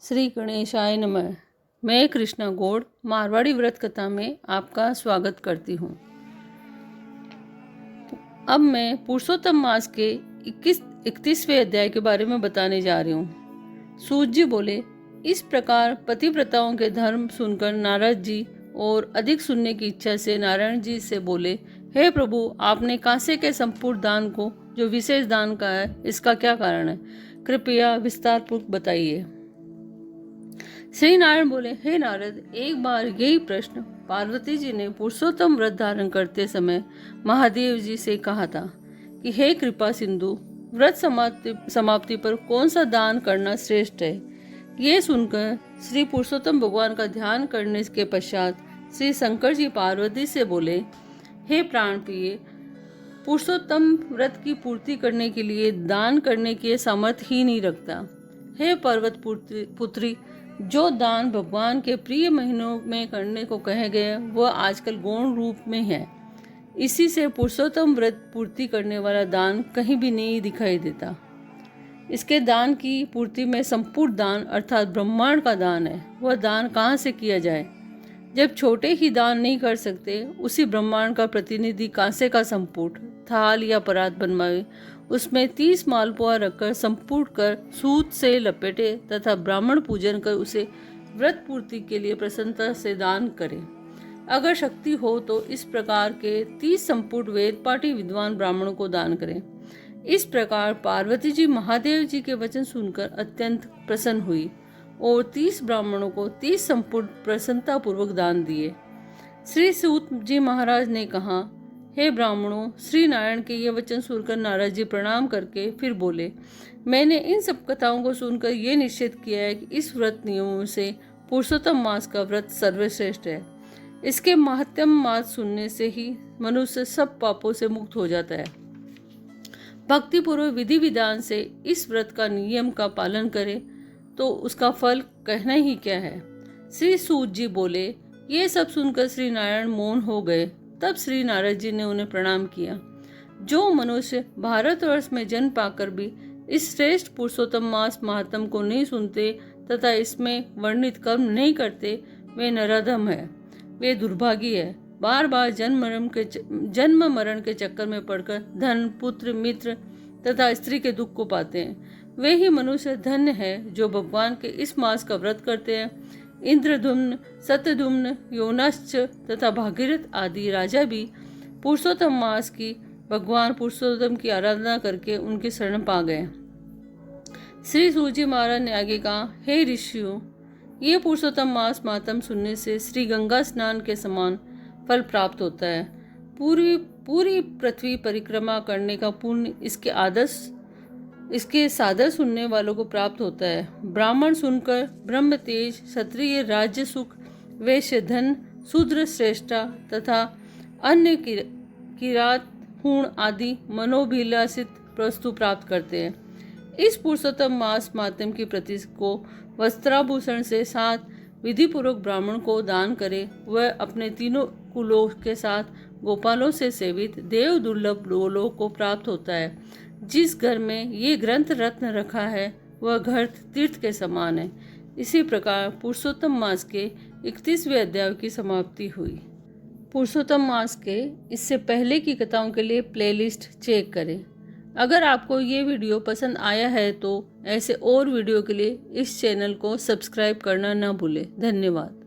श्री गणेशाय नमः। मैं कृष्णा गौड़ मारवाड़ी व्रत कथा में आपका स्वागत करती हूँ। अब मैं पुरुषोत्तम मास के 31वें अध्याय के बारे में बताने जा रही हूँ। सूत जी बोले, इस प्रकार पतिव्रताओं के धर्म सुनकर नारद जी और अधिक सुनने की इच्छा से नारायण जी से बोले, हे प्रभु, आपने कांसे के संपूर्ण दान को जो विशेष दान का है, इसका क्या कारण है? कृपया विस्तार पूर्वक बताइए। श्री नारायण बोले, हे नारद, एक बार यही प्रश्न पार्वती जी ने पुरुषोत्तम व्रत धारण करते समय महादेव जी से कहा था कि हे कृपा सिंधु, व्रत समाप्ति पर कौन सा दान करना श्रेष्ठ है। ये सुनकर श्री पुरुषोत्तम भगवान का ध्यान करने के पश्चात श्री शंकर जी पार्वती से बोले, हे प्राण प्रिय, पुरुषोत्तम व्रत की पूर्ति करने के लिए दान करने की सामर्थ्य ही नहीं रखता। हे पर्वत पुत्री, जो दान भगवान के प्रिय महीनों में करने को कहे गए वह आजकल गौण रूप में है। इसी से पुरुषोत्तम व्रत पूर्ति करने वाला दान कहीं भी नहीं दिखाई देता। इसके दान की पूर्ति में संपूर्ण दान अर्थात ब्रह्मांड का दान है। वह दान कहाँ से किया जाए? जब छोटे ही दान नहीं कर सकते, उसी ब्रह्मांड का प्रतिनिधि कांसे का संपुट, थाल या परात बनवाए, उसमें 30 मालपुआ रखकर संपूर्ण कर सूत से लपेटे तथा ब्राह्मण पूजन कर उसे व्रत पूर्ति के लिए प्रसन्नता से दान करें। अगर शक्ति हो तो इस प्रकार के 30 संपूर्ण वेद पाठी विद्वान ब्राह्मणों को दान करें। इस प्रकार पार्वती जी महादेव जी के वचन सुनकर अत्यंत प्रसन्न हुई और 30 ब्राह्मणों को 30 संपूर्ण प्रसन्नता पूर्वक दान दिए। श्री सूत जी महाराज ने कहा, हे ब्राह्मणों, श्री नारायण के ये वचन सुनकर नारद जी प्रणाम करके फिर बोले, मैंने इन सब कथाओं को सुनकर ये निश्चित किया है कि इस व्रत नियमों से पुरुषोत्तम मास का व्रत सर्वश्रेष्ठ है। इसके महत्तम मास सुनने से ही मनुष्य सब पापों से मुक्त हो जाता है। भक्तिपूर्वक विधि विधान से इस व्रत का नियम का पालन करे तो उसका फल कहना ही क्या है। श्री सूत जी बोले, ये सब सुनकर श्री नारायण मौन हो गए। तब श्री नारद जी ने उन्हें प्रणाम किया। जो मनुष्य भारतवर्ष में जन्म पाकर भी इस श्रेष्ठ पुरुषोत्तम मास महात्म को नहीं सुनते तथा इसमें वर्णित कर्म नहीं करते, वे नराधम है, वे दुर्भागी है। बार बार जन्म मरण के चक्कर में पड़कर धन, पुत्र, मित्र तथा स्त्री के दुख को पाते हैं। वे ही मनुष्य धन्य है जो भगवान के इस मास का व्रत करते हैं। इंद्रधुम्न, सत्यधुम्न, योनाश्च तथा भागीरथ आदि राजा भी पुरुषोत्तम मास की भगवान पुरुषोत्तम की आराधना करके उनकी शरण पा गए। श्री सूजी महाराज ने आगे कहा, हे ऋषियों, ये पुरुषोत्तम मास मातम सुनने से श्री गंगा स्नान के समान फल प्राप्त होता है। पूरी पृथ्वी परिक्रमा करने का पुण्य इसके सादर सुनने वालों को प्राप्त होता है। ब्राह्मण सुनकर ब्रह्म तेज, क्षत्रिय राज्य सुख, वैश्य धन, शूद्र श्रेष्ठा तथा अन्य किरात, हूण आदि मनोभिलाषित वस्तु प्राप्त करते हैं। इस पुरुषोत्तम मास माध्यम की प्रति को वस्त्राभूषण से साथ विधि पूर्वक ब्राह्मण को दान करे, वह अपने तीनों कुलों के साथ गोपालों से सेवित देव दुर्लभ लोक को प्राप्त होता है। जिस घर में ये ग्रंथ रत्न रखा है वह घर तीर्थ के समान है। इसी प्रकार पुरुषोत्तम मास के 31वें अध्याय की समाप्ति हुई। पुरुषोत्तम मास के इससे पहले की कथाओं के लिए प्लेलिस्ट चेक करें। अगर आपको ये वीडियो पसंद आया है तो ऐसे और वीडियो के लिए इस चैनल को सब्सक्राइब करना ना भूलें। धन्यवाद।